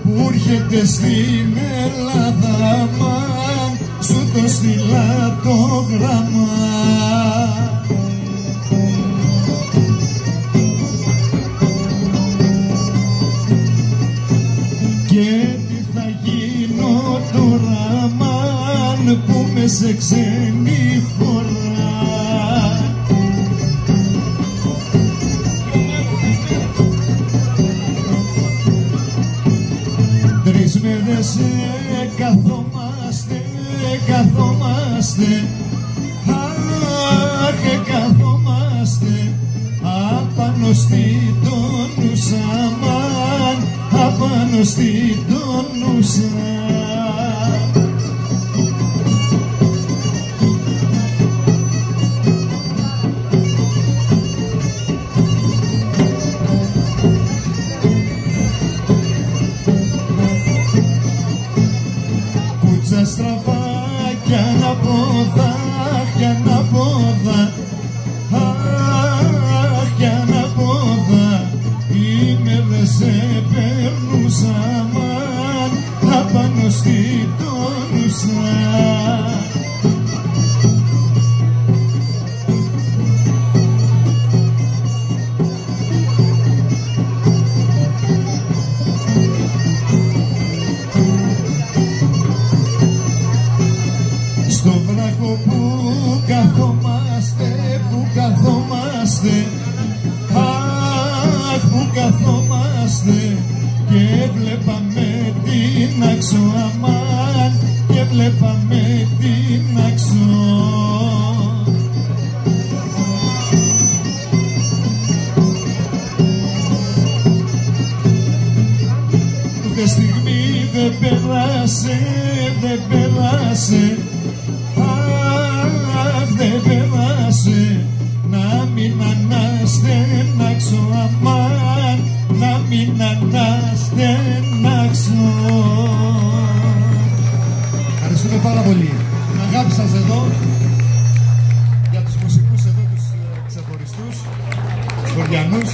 που έρχεται στην Ελλάδα, μαν σου το στείλα το γράμμα. Και τι θα γίνω τώρα, μαν, που με σε ξένη χώρα. Τρεις μέρες καθόμαστε, αχ, καθόμαστε απάνω στη Τόνουσα, μαν, απάνω στη Τόνουσα. Κούτσα στραβά κι αναπόδα, κι αναπόδα, αχ, κι αναπόδα, οι μέρες σε περνούσα, μαν, απάνω στη Τόνουσα. Στο βράχο που καθόμαστε, αχ, που καθόμαστε, και βλέπαμε την Άξο, αμάν, και βλέπαμε την Άξο. Ούτε στιγμή δεν πέρασε, δεν πέρασε, δεν πέρασε, να μην αναστενάξω, αμάν, να μην αναστενάξω. Ευχαριστούμε πάρα πολύ. Την αγάπη σας εδώ, για τους μουσικούς εδώ, τους ξεχωριστούς, τους χωριανούς.